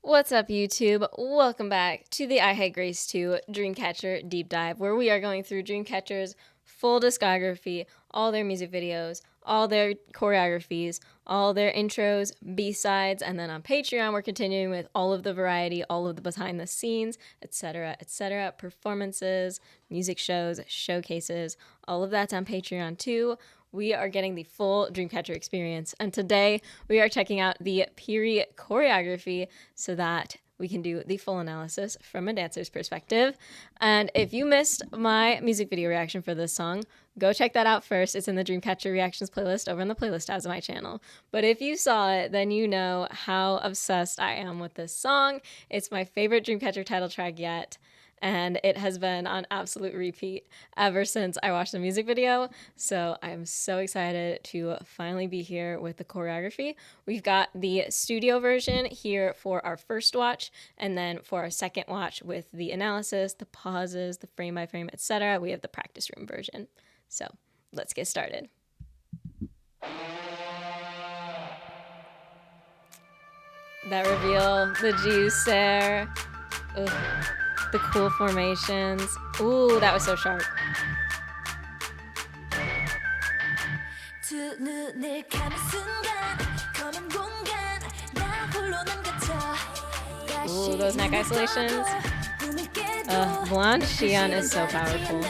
What's up, YouTube? Welcome back to the I Hate Grace 2 Dreamcatcher Deep Dive, where we are going through Dreamcatcher's full discography, all their music videos, all their choreographies, all their intros, B-sides, and then on Patreon, we're continuing with all of the variety, all of the behind the scenes, etc., performances, music shows, showcases, all of that's on Patreon too. We are getting the full Dreamcatcher experience, and today we are checking out the Piri choreography so that we can do the full analysis from a dancer's perspective. And if you missed my music video reaction for this song, go check that out first. It's in the Dreamcatcher Reactions playlist over in the playlist tabs of my channel. But if you saw it, then you know how obsessed I am with this song. It's my favorite Dreamcatcher title track yet, and it has been on absolute repeat ever since I watched the music video. So I'm so excited to finally be here with the choreography. We've got the studio version here for our first watch, and then for our second watch with the analysis, the pauses, the frame by frame, etc., we have the practice room version. So let's get started. That reveal, the juice there. Ugh. The cool formations. Ooh, that was so sharp. Ooh, those neck isolations. Blonde Xian is so powerful.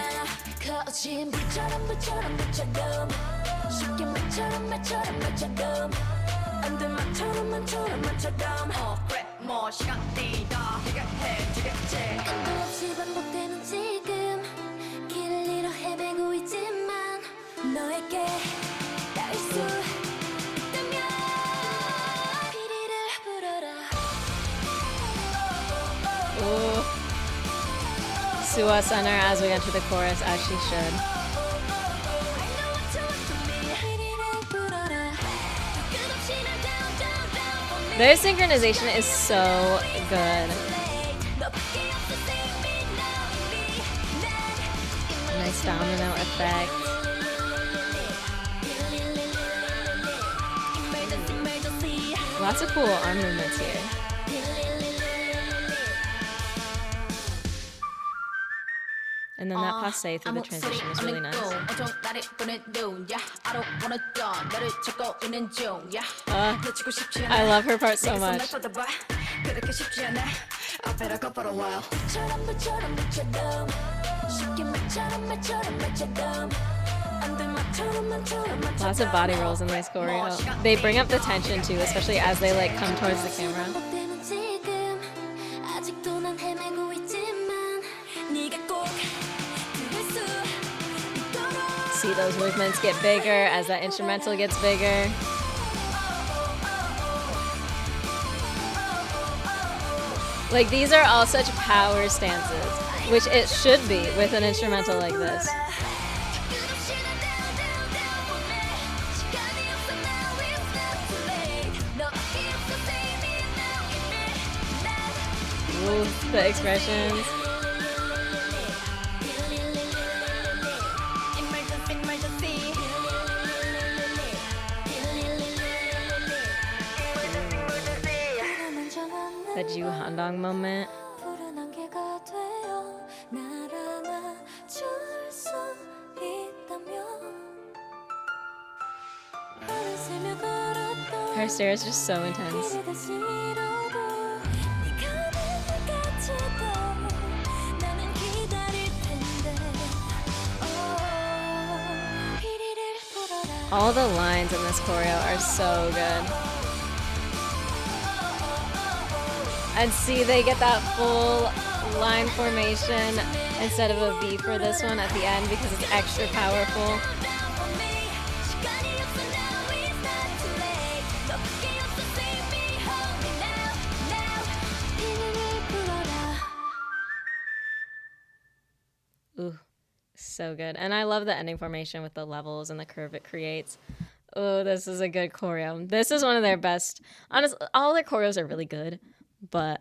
Ooh. Suwa Center as we enter the chorus, as she should. Their synchronization is so good. Nice domino effect. Lots of cool arm movements here. And then that passe through the transition is really nice. I love her part so much. Lots of body rolls in this choreo. They bring up the tension too, especially as they like come towards the camera. See those movements get bigger as that instrumental gets bigger. Like, these are all such power stances, which it should be with an instrumental like this. Ooh, the expressions. The Ju Handong moment. Her stare is just so intense. All the lines in this choreo are so good. And see, they get that full line formation instead of a V for this one at the end because it's extra powerful. Ooh, so good. And I love the ending formation with the levels and the curve it creates. Oh, this is a good choreo. This is one of their best. Honestly, all their choreos are really good, but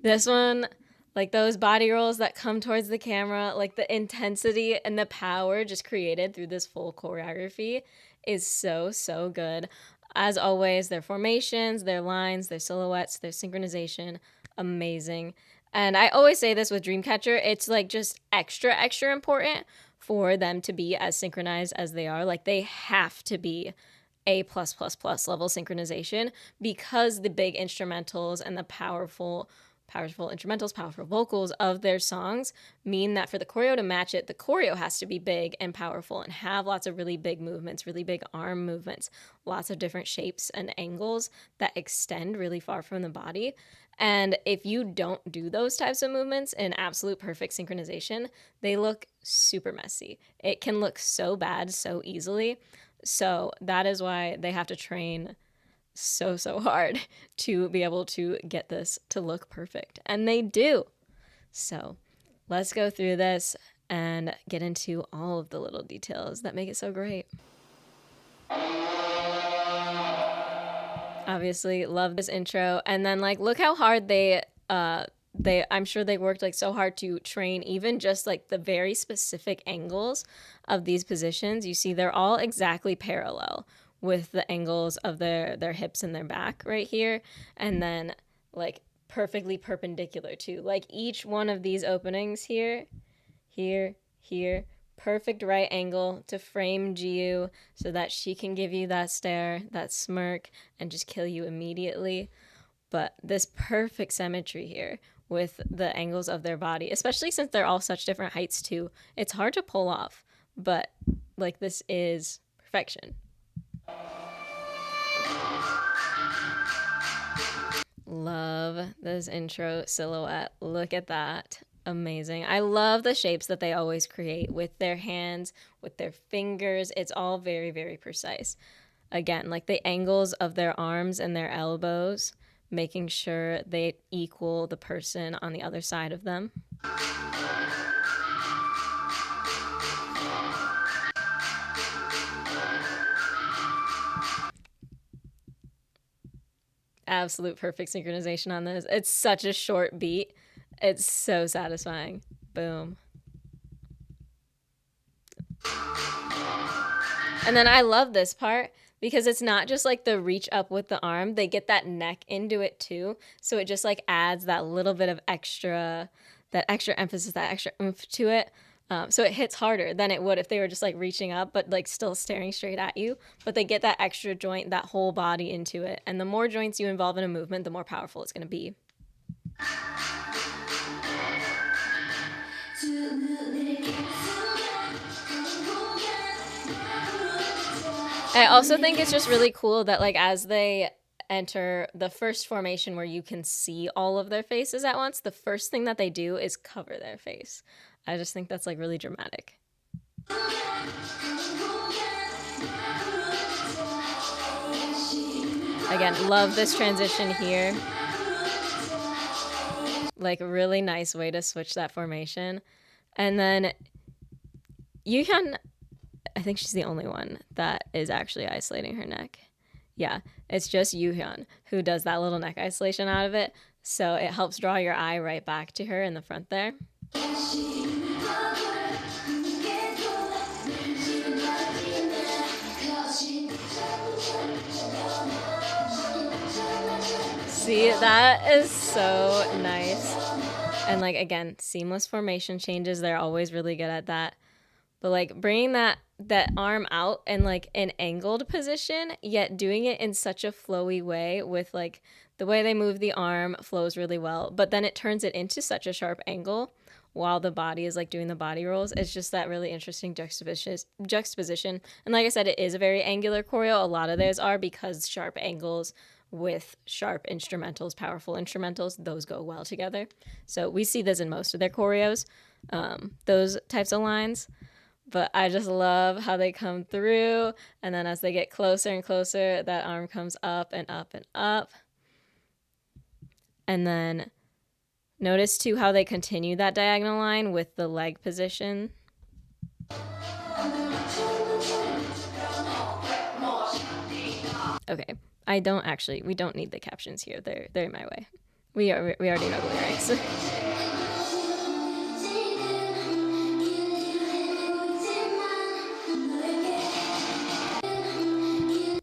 this one, like those body rolls that come towards the camera, like the intensity and the power just created through this full choreography is so, so good. As always, their formations, their lines, their silhouettes, their synchronization, amazing. And I always say this with Dreamcatcher, it's like just extra important for them to be as synchronized as they are. Like they have to be A+++ level synchronization, because the big instrumentals and the powerful instrumentals, powerful vocals of their songs mean that for the choreo to match it, the choreo has to be big and powerful and have lots of really big movements, really big arm movements, lots of different shapes and angles that extend really far from the body. And if you don't do those types of movements in absolute perfect synchronization, they look super messy. It can look so bad so easily. So that is why they have to train so hard to be able to get this to look perfect. And they do. So let's go through this and get into all of the little details that make it so great. Obviously, love this intro. And then like look how hard I'm sure they worked like so hard to train even just like the very specific angles of these positions. You see they're all exactly parallel with the angles of their hips and their back right here, and then like perfectly perpendicular too. Like each one of these openings here, perfect right angle to frame Jiu so that she can give you that stare, that smirk, and just kill you immediately. But this perfect symmetry here with the angles of their body, especially since they're all such different heights too, it's hard to pull off, but like this is perfection. Love this intro silhouette. Look at that. Amazing. I love the shapes that they always create with their hands, with their fingers. It's all very precise. Again, like the angles of their arms and their elbows, making sure they equal the person on the other side of them. Absolute perfect synchronization on this. It's such a short beat. It's so satisfying. Boom. And then I love this part because it's not just like the reach up with the arm. They get that neck into it too. So it just like adds that little bit of extra emphasis, that extra oomph to it. So it hits harder than it would if they were just like reaching up but like still staring straight at you. But they get that extra joint, that whole body into it. And the more joints you involve in a movement, the more powerful it's going to be. I also think it's just really cool that like as they enter the first formation where you can see all of their faces at once, the first thing that they do is cover their face. I just think that's like really dramatic. Again, love this transition here. Like a really nice way to switch that formation. And then Yuhyun, I think she's the only one that is actually isolating her neck. Yeah, it's just Yuhyun who does that little neck isolation out of it. So it helps draw your eye right back to her in the front there. See, that is so nice. And like, again, seamless formation changes. They're always really good at that. But like bringing that arm out in like an angled position, yet doing it in such a flowy way with like the way they move the arm flows really well. But then it turns it into such a sharp angle while the body is like doing the body rolls. It's just that really interesting juxtaposition. And like I said, it is a very angular choreo. A lot of theirs are because sharp angles with sharp instrumentals, powerful instrumentals, those go well together. So we see this in most of their choreos, those types of lines. But I just love how they come through. And then as they get closer and closer, that arm comes up and up and up. And then notice too how they continue that diagonal line with the leg position. Okay, we don't need the captions here. They're in my way. We already know the lyrics.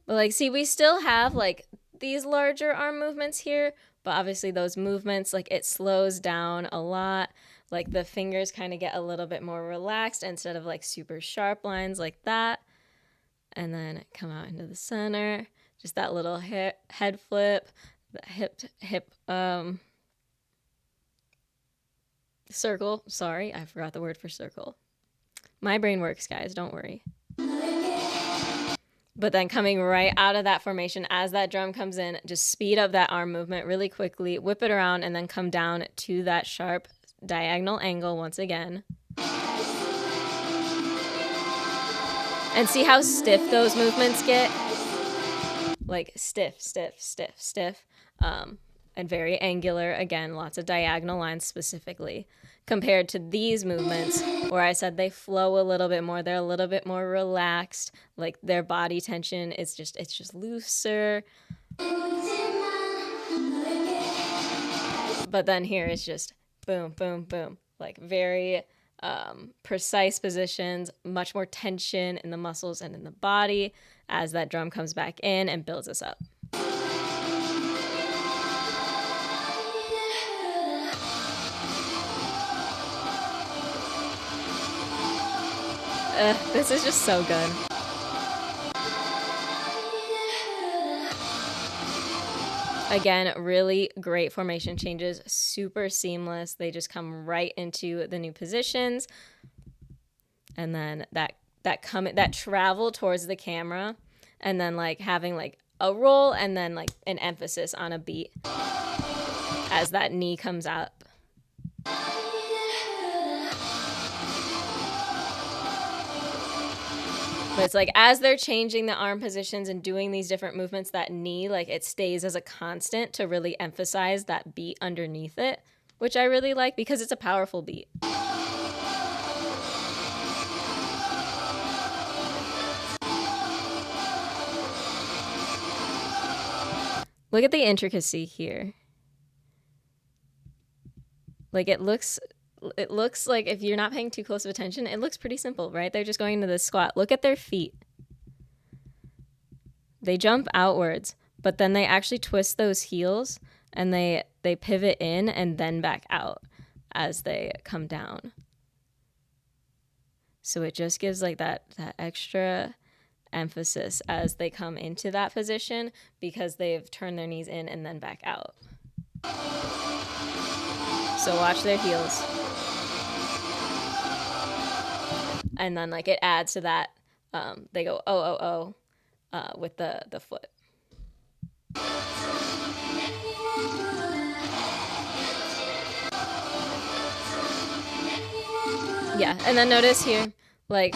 But Like, see, we still have like these larger arm movements here, but obviously those movements, like, it slows down a lot. Like, the fingers kind of get a little bit more relaxed instead of like super sharp lines like that. And then come out into the center. Just that little head flip, the hip circle. Sorry, I forgot the word for circle. My brain works, guys, don't worry. But then coming right out of that formation as that drum comes in, just speed up that arm movement really quickly, whip it around, and then come down to that sharp diagonal angle once again. And see how stiff those movements get? Like stiff, stiff, stiff, stiff. And very angular. Again, lots of diagonal lines specifically. Compared to these movements where I said they flow a little bit more. They're a little bit more relaxed. Like their body tension is just, it's just looser. But then here it's just boom, boom, boom. Like very precise positions, much more tension in the muscles and in the body as that drum comes back in and builds us up. This is just so good. Again, really great formation changes, super seamless. They just come right into the new positions. And then that travel towards the camera, and then like having like a roll and then like an emphasis on a beat as that knee comes up. But it's like as they're changing the arm positions and doing these different movements, that knee, like it stays as a constant to really emphasize that beat underneath it, which I really like because it's a powerful beat. Look at the intricacy here. Like it looks like, if you're not paying too close of attention, it looks pretty simple, right? They're just going into the squat. Look at their feet. They jump outwards, but then they actually twist those heels and they pivot in and then back out as they come down. So it just gives like that extra emphasis as they come into that position because they've turned their knees in and then back out. So watch their heels. And then like it adds to that, they go with the foot. Yeah, and then notice here, like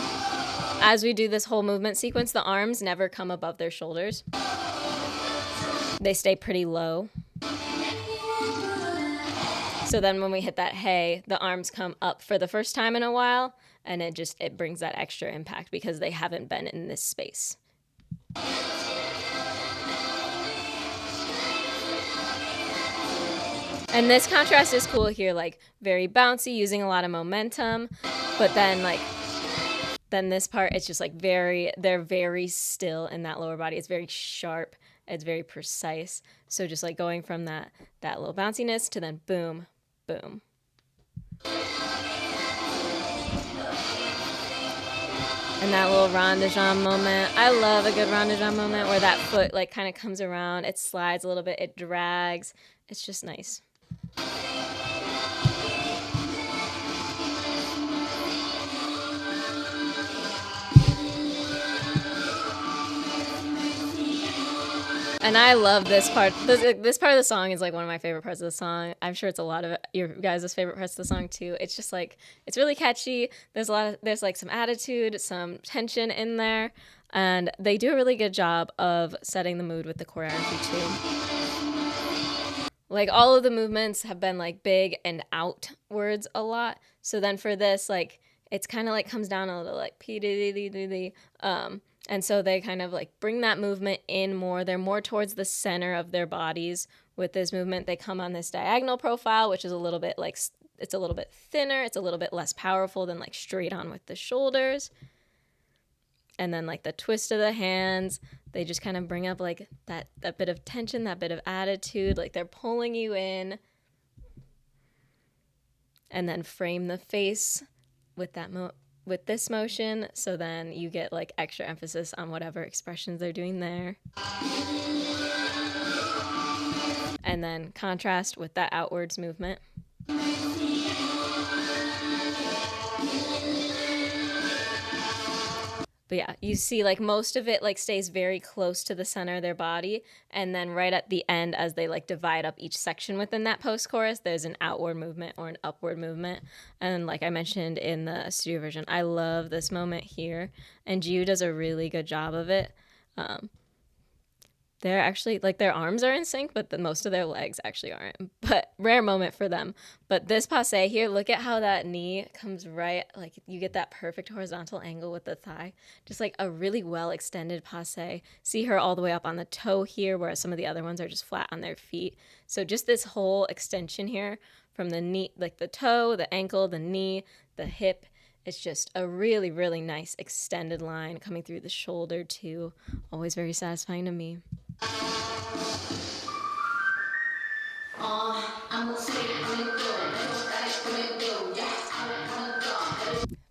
as we do this whole movement sequence, the arms never come above their shoulders. They stay pretty low. So then when we hit that hey, the arms come up for the first time in a while, and it brings that extra impact because they haven't been in this space. And this contrast is cool here, like very bouncy, using a lot of momentum, but then this part, it's just like they're very still in that lower body. It's very sharp. It's very precise. So just like going from that little bounciness to then boom, boom. And that little rond de jambe moment. I love a good rond de jambe moment where that foot like kind of comes around. It slides a little bit. It drags. It's just nice. And I love this part. This part of the song is like one of my favorite parts of the song. I'm sure it's a lot of your guys' favorite parts of the song too. It's just like, it's really catchy. There's like some attitude, some tension in there. And they do a really good job of setting the mood with the choreography too. Like all of the movements have been like big and outwards a lot. So then for this, like, it's kind of like comes down a little like and so they kind of like bring that movement in more. They're more towards the center of their bodies with this movement. They come on this diagonal profile, which is a little bit like, it's a little bit thinner. It's a little bit less powerful than like straight on with the shoulders. And then like the twist of the hands, they just kind of bring up like that bit of tension, that bit of attitude, like they're pulling you in. And then frame the face with that with this motion, so then you get like extra emphasis on whatever expressions they're doing there. And then contrast with that outwards movement. But yeah, you see like most of it like stays very close to the center of their body, and then right at the end, as they like divide up each section within that post-chorus, there's an outward movement or an upward movement. And like I mentioned in the studio version, I love this moment here, and Jiu does a really good job of it. They're actually, like, their arms are in sync, but most of their legs actually aren't. But rare moment for them. But this passe here, look at how that knee comes right, like, you get that perfect horizontal angle with the thigh. Just, like, a really well-extended passe. See her all the way up on the toe here, whereas some of the other ones are just flat on their feet. So just this whole extension here from the knee, like the toe, the ankle, the knee, the hip. It's just a really, really nice extended line coming through the shoulder, too. Always very satisfying to me.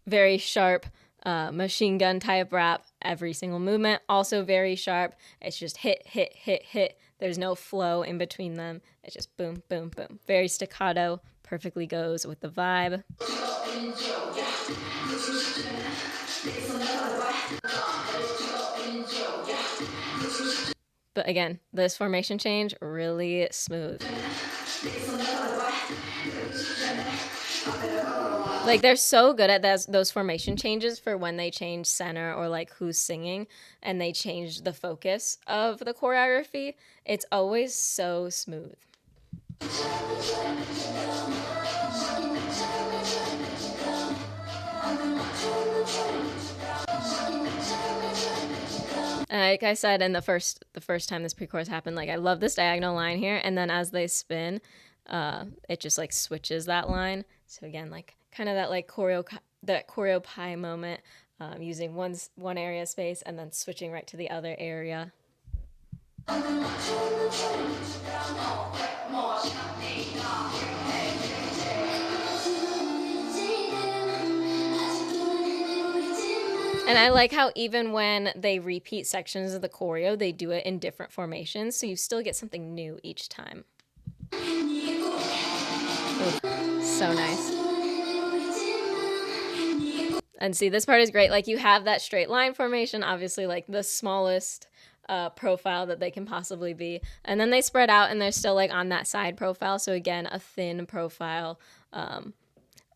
Very sharp machine gun type rap, every single movement. Also very sharp. It's just hit, hit, hit, hit. There's no flow in between them. It's just boom, boom, boom. Very staccato, perfectly goes with the vibe. But again, this formation change, really smooth. Like, they're so good at those formation changes for when they change center or like who's singing and they change the focus of the choreography. It's always so smooth. Like I said in the first time this pre-chorus happened, like I love this diagonal line here, and then as they spin, it just like switches that line. So again, like kind of that like choreo pie moment, using one area of space and then switching right to the other area. And I like how even when they repeat sections of the choreo, they do it in different formations, so you still get something new each time. Ooh, so nice. And see, this part is great. Like, you have that straight line formation, obviously, like the smallest profile that they can possibly be. And then they spread out and they're still like on that side profile. So again, a thin profile,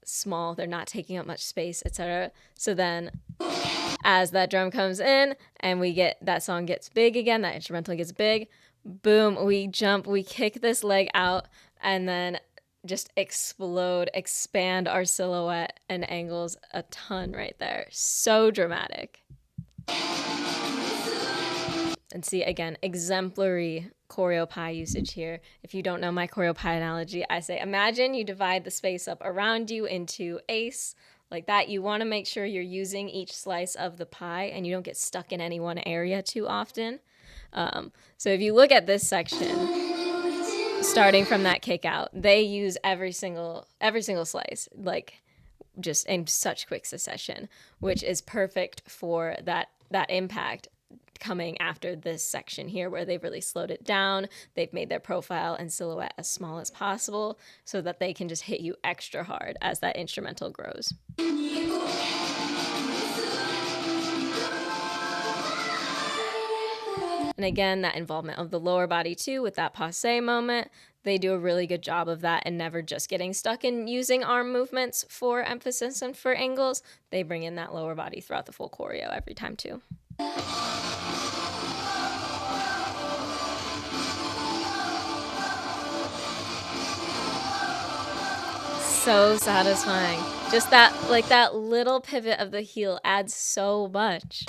small, they're not taking up much space, etc. So then as that drum comes in and that song gets big again, that instrumental gets big, boom, we jump, we kick this leg out, and then just expand our silhouette and angles a ton right there. So dramatic. And see, again, exemplary choreo pie usage here. If you don't know my choreo pie analogy, I say imagine you divide the space up around you into eighths like that. You want to make sure you're using each slice of the pie and you don't get stuck in any one area too often. So if you look at this section, starting from that kick out, they use every single slice, like just in such quick succession, which is perfect for that impact coming after this section here, where they've really slowed it down. They've made their profile and silhouette as small as possible so that they can just hit you extra hard as that instrumental grows. And again, that involvement of the lower body too with that passe moment. They do a really good job of that and never just getting stuck in using arm movements for emphasis and for angles. They bring in that lower body throughout the full choreo every time too. So satisfying. Just that little pivot of the heel adds so much.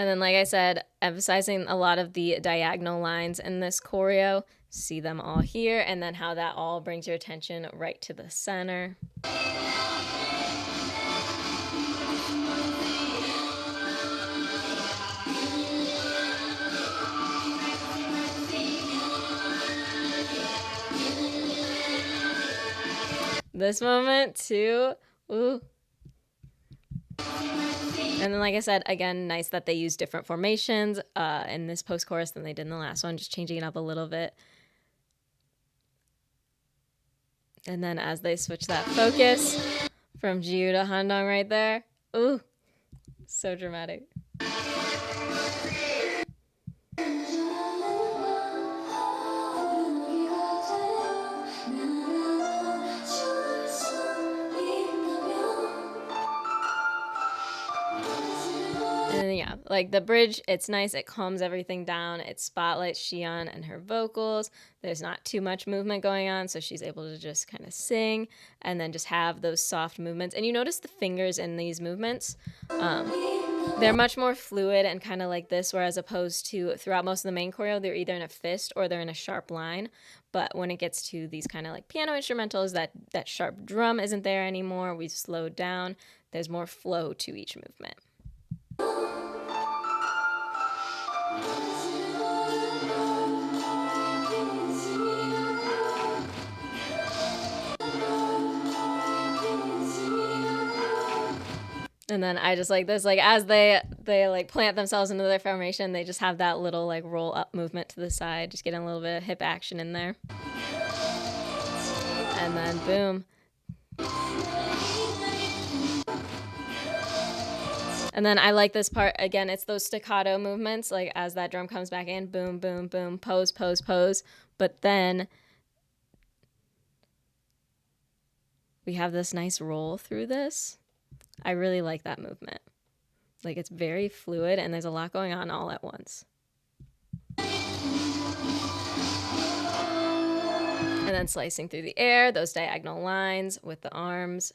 And then, like I said, emphasizing a lot of the diagonal lines in this choreo. See them all here, and then how that all brings your attention right to the center. This moment too, ooh. And then, like I said, again, nice that they use different formations in this post-chorus than they did in the last one, just changing it up a little bit. And then as they switch that focus from Jiu to Handong right there, ooh, so dramatic. And then, yeah, like the bridge, it's nice. It calms everything down. It spotlights Xian and her vocals. There's not too much movement going on, so she's able to just kind of sing and then just have those soft movements. And you notice the fingers in these movements. They're much more fluid and kind of like this, whereas opposed to throughout most of the main choreo, they're either in a fist or they're in a sharp line. But when it gets to these kind of like piano instrumentals, that sharp drum isn't there anymore. We've slowed down. There's more flow to each movement. And then I just like this, like as they like plant themselves into their formation, they just have that little like roll up movement to the side, just getting a little bit of hip action in there. And then boom. And then I like this part, again, it's those staccato movements, like as that drum comes back in, boom, boom, boom, pose, pose, pose. But then we have this nice roll through this. I really like that movement. Like it's very fluid and there's a lot going on all at once. And then slicing through the air, those diagonal lines with the arms.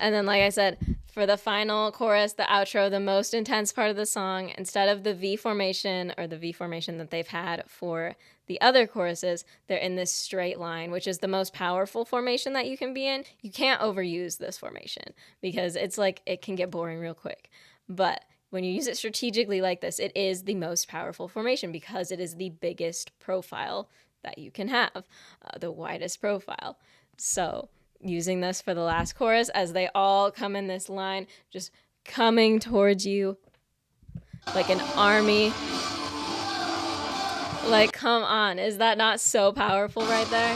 And then, like I said, for the final chorus, the outro, the most intense part of the song, instead of the V formation or the V formation that they've had for the other choruses, they're in this straight line, which is the most powerful formation that you can be in. You can't overuse this formation because it's like it can get boring real quick. But when you use it strategically like this, it is the most powerful formation because it is the biggest profile that you can have, the widest profile. So using this for the last chorus as they all come in this line, just coming towards you like an army. Like, come on, is that not so powerful right there?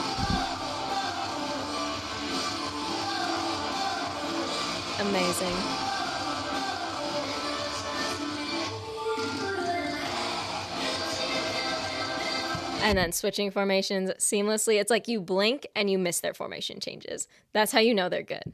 Amazing. And then switching formations seamlessly. It's like you blink and you miss their formation changes. That's how you know they're good.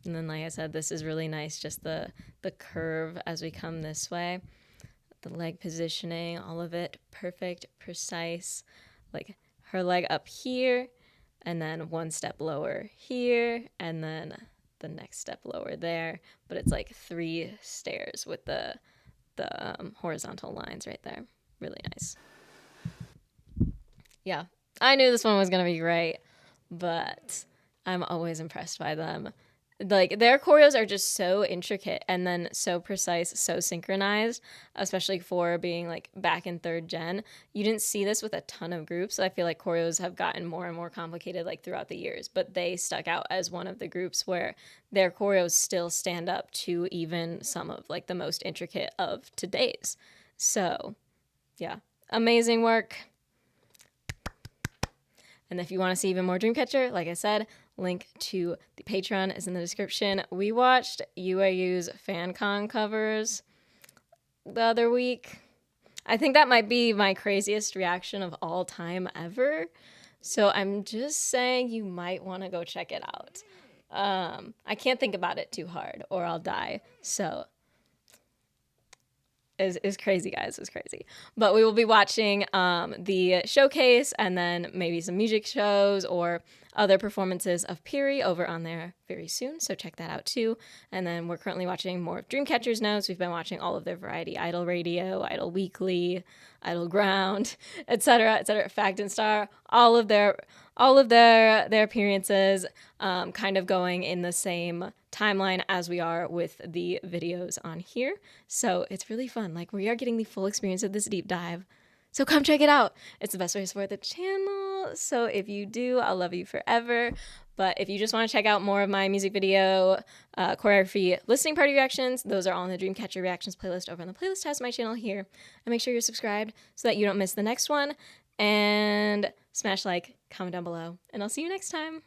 And then, like I said, this is really nice. Just the curve as we come this way. The leg positioning, all of it perfect, precise. Like her leg up here, and then one step lower here, and then the next step lower there. But it's like 3 stairs with the horizontal lines right there. Really nice. Yeah, I knew this one was going to be great, but I'm always impressed by them. Like their choreos are just so intricate and then so precise, so synchronized, especially for being like back in 3rd gen. You didn't see this with a ton of groups. I feel like choreos have gotten more and more complicated like throughout the years, but they stuck out as one of the groups where their choreos still stand up to even some of like the most intricate of today's. So yeah, amazing work. And if you want to see even more Dreamcatcher, like I said, link to the Patreon is in the description. We watched UAU's FanCon covers the other week. I think that might be my craziest reaction of all time ever. So I'm just saying you might want to go check it out. I can't think about it too hard or I'll die. So is crazy, guys. It's crazy. But we will be watching the showcase and then maybe some music shows or other performances of Piri over on there very soon. So check that out too. And then we're currently watching more of Dreamcatcher's notes. We've been watching all of their variety: Idol Radio, Idol Weekly, Idol Ground, etc., Fact and Star. All of their appearances, kind of going in the same timeline as we are with the videos on here. So it's really fun. Like, we are getting the full experience of this deep dive. So come check it out. It's the best way to support the channel. So if you do, I'll love you forever. But if you just want to check out more of my music video, choreography, listening party reactions, those are all in the Dreamcatcher Reactions playlist over on the playlist tabs of my channel here. And make sure you're subscribed so that you don't miss the next one. And smash like, comment down below, and I'll see you next time.